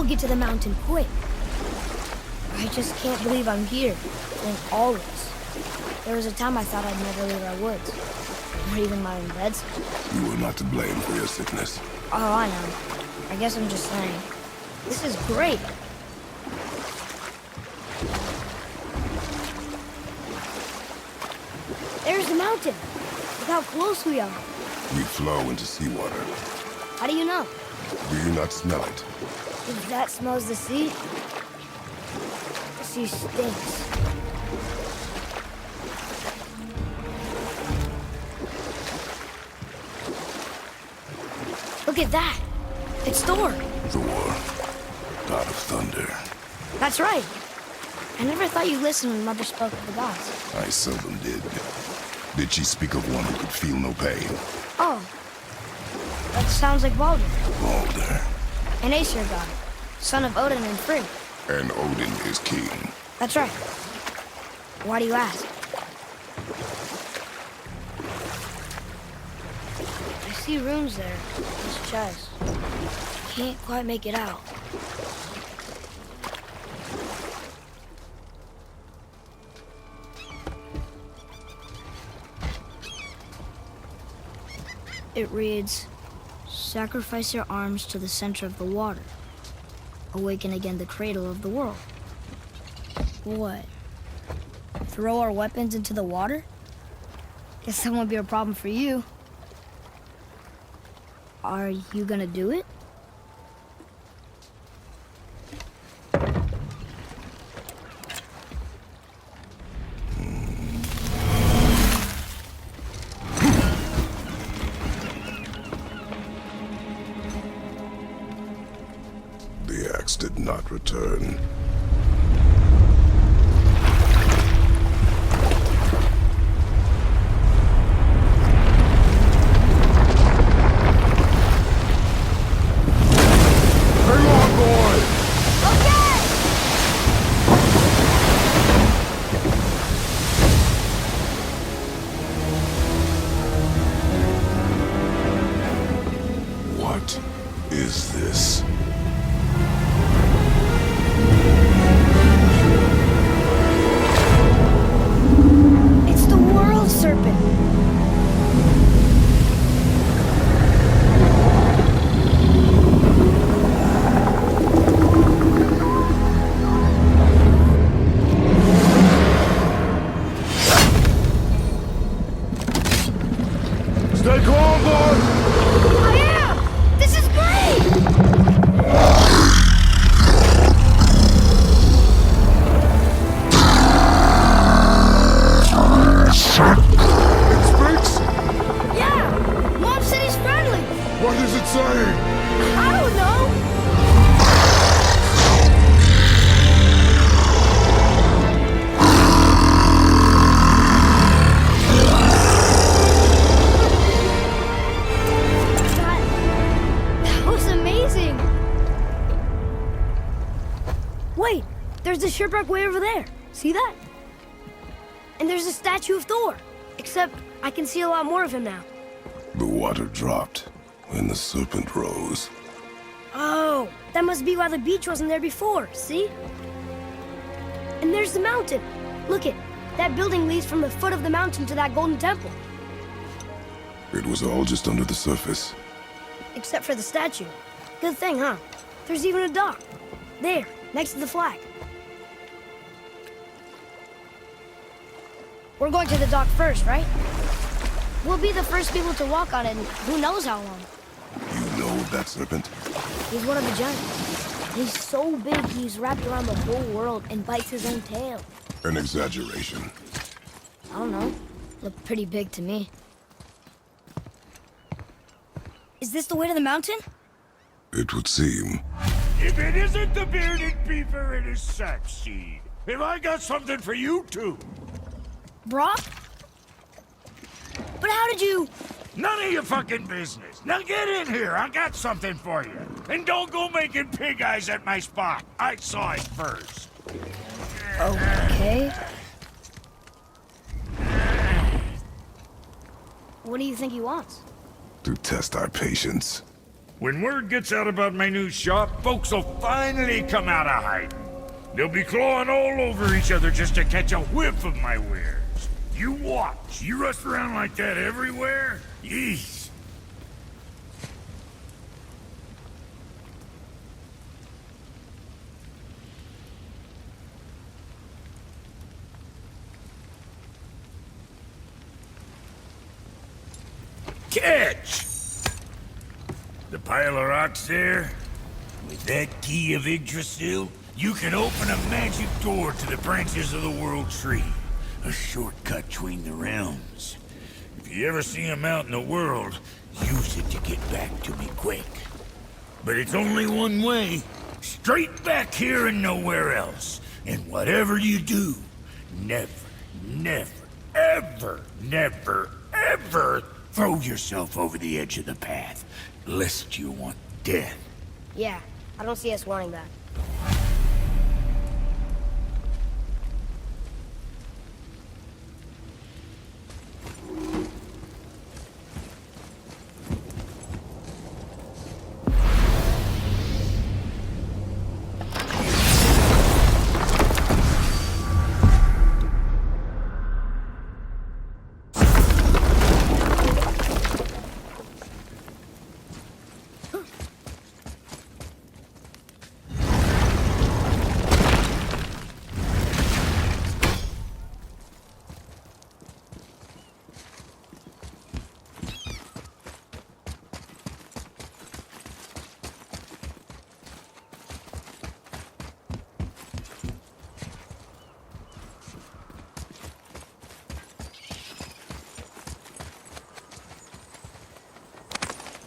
get to the mountain quick. I just can't believe I'm here, doing all this. There was a time I thought I'd never leave our woods, or even my own beds. You were not to blame for your sickness. Oh, I know. I guess I'm just saying. This is great. There's the mountain. Look how close we are. We flow into seawater. How do you know? Do you not smell it? If that smells the sea, the sea stinks. Look at that. It's Thor. Thor, god of thunder. That's right. I never thought you listened when Mother spoke of the gods. I seldom did. Did she speak of one who could feel no pain? Oh. That sounds like Baldur. Baldur. An Aesir god, son of Odin and Frigg. And Odin is king. That's right. Why do you ask? I see runes there, in his chest. Can't quite make it out. It reads, "Sacrifice your arms to the center of the water. Awaken again the cradle of the world." What? Throw our weapons into the water? Guess that won't be a problem for you. Are you gonna do it? The axe did not return. What is this? It's the world serpent. Stay calm, boy! I am! This is great! It speaks? Yeah! Mom said he's friendly! What is it saying? I don't know! That was amazing! Wait! There's the shipwreck way over there. See that? And there's a statue of Thor. Except I can see a lot more of him now. The water dropped when the serpent rose. Oh, that must be why the beach wasn't there before, see? And there's the mountain. Look it, that building leads from the foot of the mountain to that golden temple. It was all just under the surface. Except for the statue. Good thing, huh? There's even a dock. There, next to the flag. We're going to the dock first, right? We'll be the first people to walk on it in who knows how long. You know of that serpent? He's one of the giants. He's so big he's wrapped around the whole world and bites his own tail. An exaggeration. I don't know. Looked pretty big to me. Is this the way to the mountain? It would seem. If it isn't the bearded beaver, it is Sapseed. Have I got something for you too? Brock? But how did you... None of your fucking business. Now get in here. I got something for you. And don't go making pig eyes at my spot. I saw it first. Okay. What do you think he wants? To test our patience. When word gets out about my new shop, folks will finally come out of hiding. They'll be clawing all over each other just to catch a whiff of my wares. You watch. You rush around like that everywhere? Yeesh. Catch! The pile of rocks there? With that key of Yggdrasil, you can open a magic door to the branches of the World Tree. A shortcut between the realms. If you ever see him out in the world, use it to get back to me quick. But it's only one way. Straight back here and nowhere else. And whatever you do, never, ever throw yourself over the edge of the path, lest you want death. Yeah, I don't see us wanting that.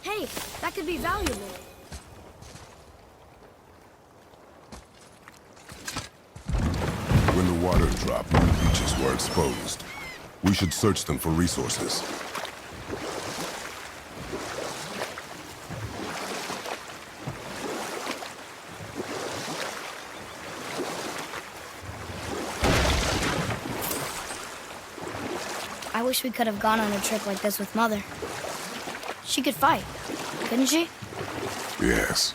Hey, that could be valuable. When the water dropped, new beaches were exposed. We should search them for resources. I wish we could have gone on a trip like this with Mother. She could fight, couldn't she? Yes,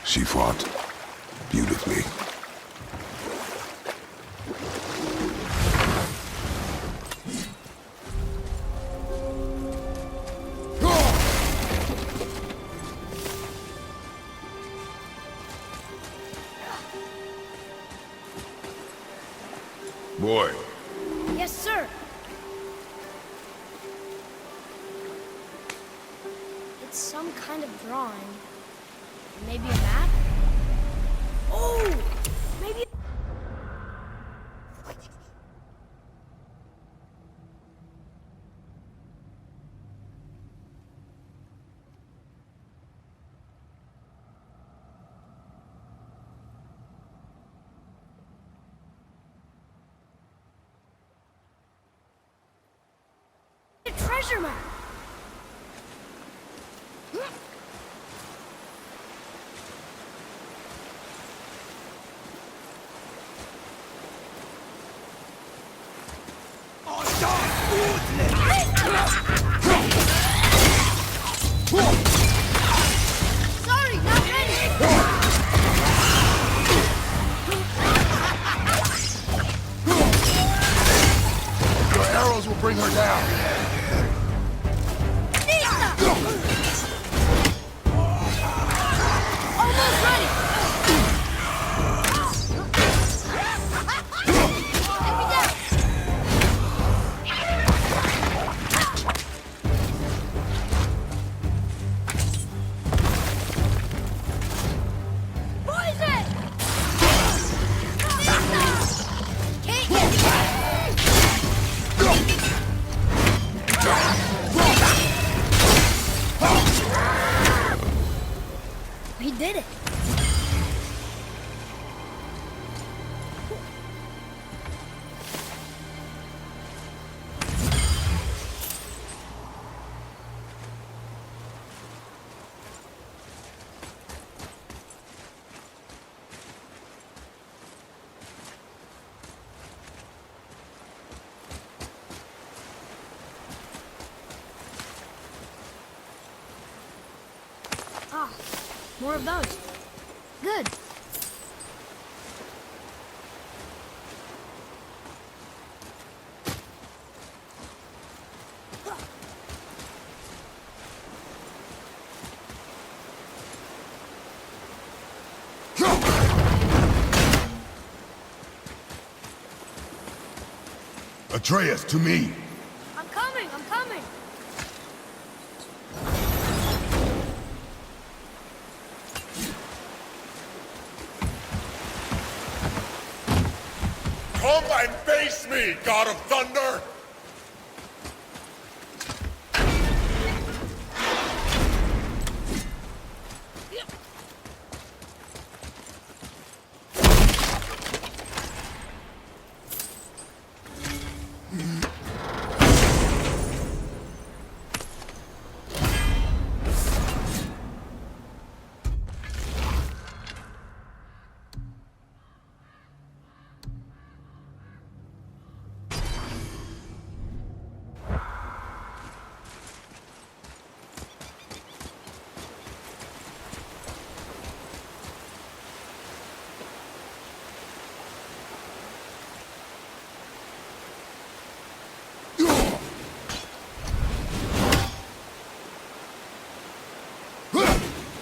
she fought beautifully. Boy. Yes, sir. It's some kind of drawing. Maybe a map? Oh! Maybe... a treasure map! Sorry, not ready! Your arrows will bring her down. Almost ready! Take me down! Poison! We did it. Ah, more of those. Good. Atreus, to me! I'm coming, I'm coming! Come and face me, God of Thunder!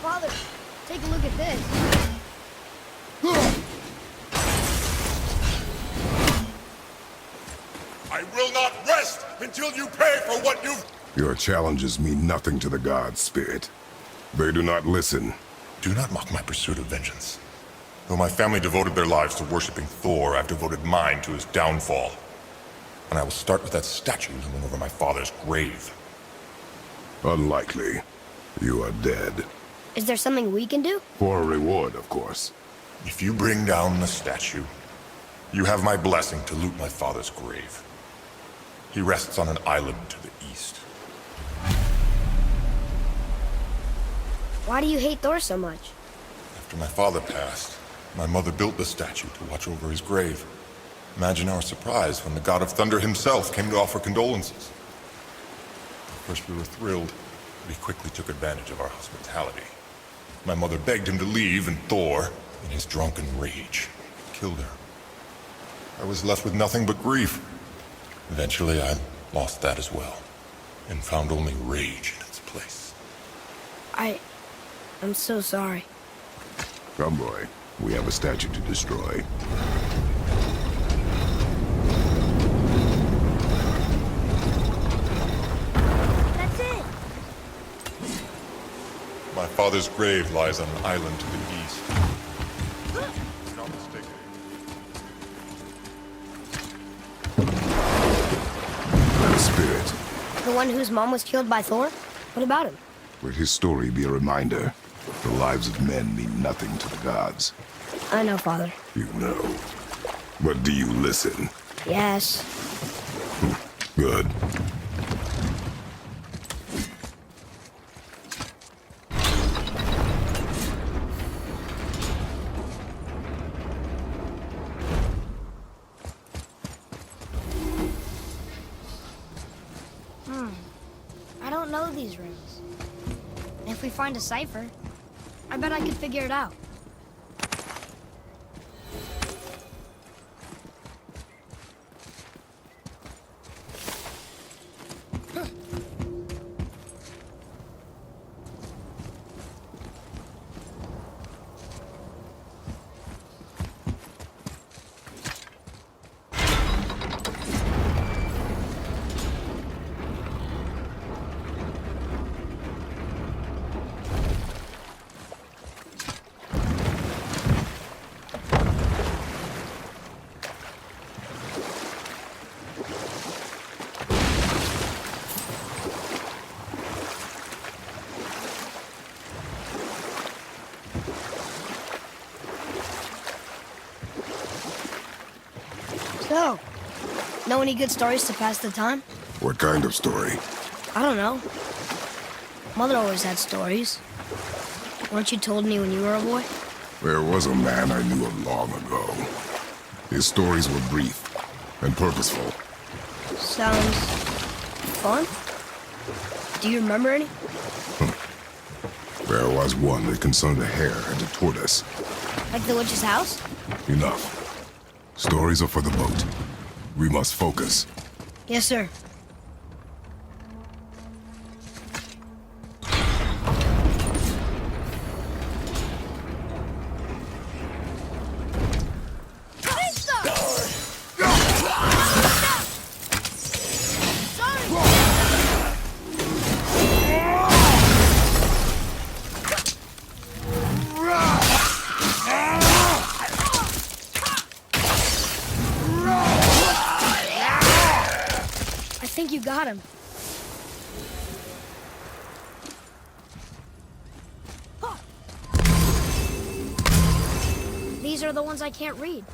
Father, take a look at this. I will not rest until you pay for what you've... Your challenges mean nothing to the gods, Spirit. They do not listen. Do not mock my pursuit of vengeance. Though my family devoted their lives to worshipping Thor, I've devoted mine to his downfall. And I will start with that statue looming over my father's grave. Unlikely. You are dead. Is there something we can do? For a reward, of course. If you bring down the statue, you have my blessing to loot my father's grave. He rests on an island to the east. Why do you hate Thor so much? After my father passed, my mother built the statue to watch over his grave. Imagine our surprise when the God of Thunder himself came to offer condolences. At first we were thrilled, but he quickly took advantage of our hospitality. My mother begged him to leave, and Thor, in his drunken rage, killed her. I was left with nothing but grief. Eventually I lost that as well, and found only rage in its place. I'm so sorry. Come, boy. We have a statue to destroy. That's it! My father's grave lies on an island to the east. Do not mistake That spirit. The one whose mom was killed by Thor? What about him? Let his story be a reminder. The lives of men mean nothing to the gods. I know, Father. You know. But do you listen? Yes. Good. I don't know these runes. If we find a cipher, I bet I could figure it out. So, know any good stories to pass the time? What kind of story? I don't know. Mother always had stories. Weren't you told me when you were a boy? There was a man I knew of long ago. His stories were brief and purposeful. Sounds fun. Do you remember any? There was one that concerned a hare and a tortoise. Like the witch's house? Enough. Stories are for the boat. We must focus. Yes, sir. I think you got him. These are the ones I can't read.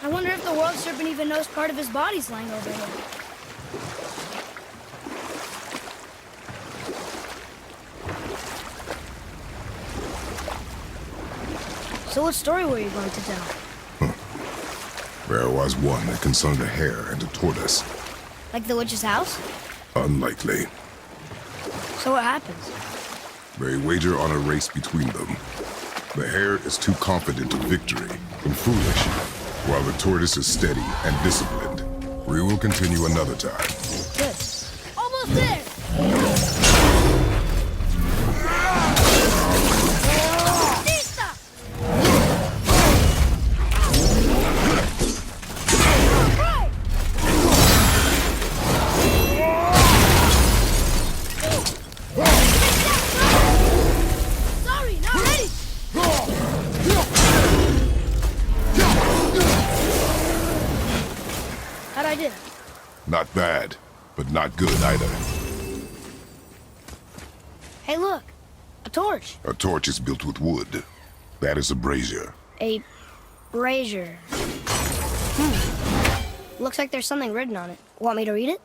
I wonder if the world serpent even knows part of his body's lying over here. So what story were you going to tell? There was one that concerned a hare and a tortoise. Like the witch's house? Unlikely. So what happens? They wager on a race between them. The hare is too confident of victory and foolish, while the tortoise is steady and disciplined. We will continue another time. Good. Almost there! How'd I do? Not bad, but not good either. Hey, look. A torch. A torch is built with wood. That is a brazier. A brazier. Looks like there's something written on it. Want me to read it?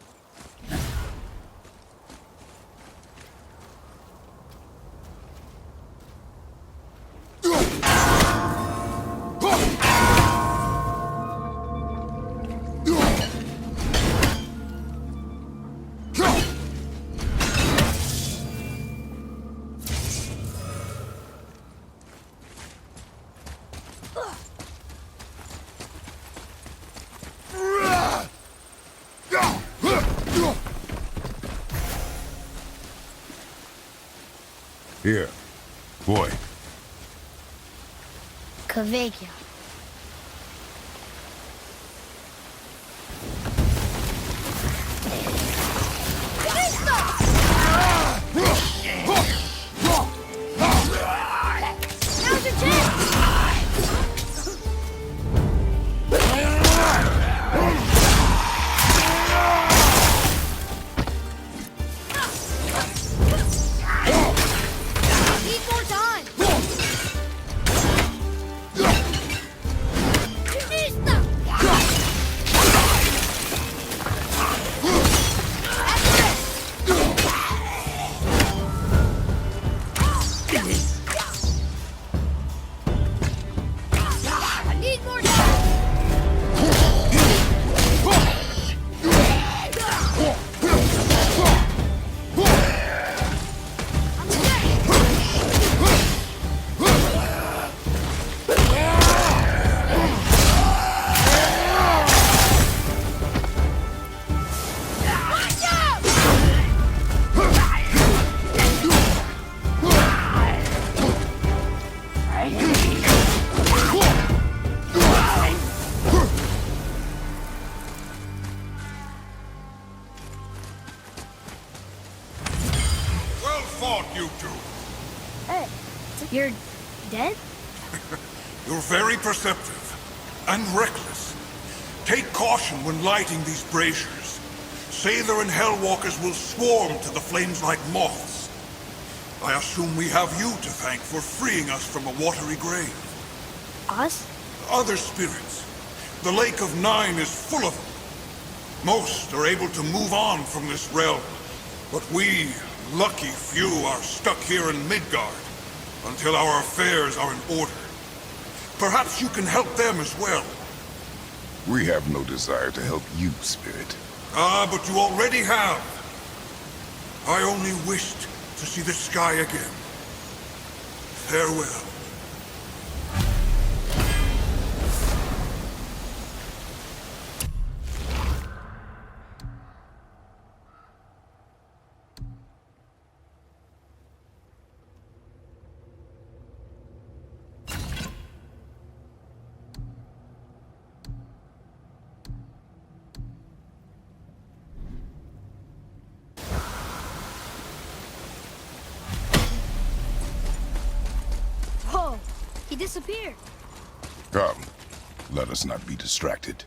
Here, boy. Kvekia. Now's your chance! Need more time! You two. Hey, you're dead? You're very perceptive. and reckless. Take caution when lighting these braziers. Sather and Hellwalkers will swarm to the flames like moths. I assume we have you to thank for freeing us from a watery grave. Us? Other spirits. The Lake of Nine is full of them. Most are able to move on from this realm, but we, lucky few, are stuck here in Midgard until our affairs are in order. Perhaps you can help them as well. We have no desire to help you, Spirit. Ah, but you already have. I only wished to see the sky again. Farewell. Whoa! He disappeared. Come, let us not be distracted.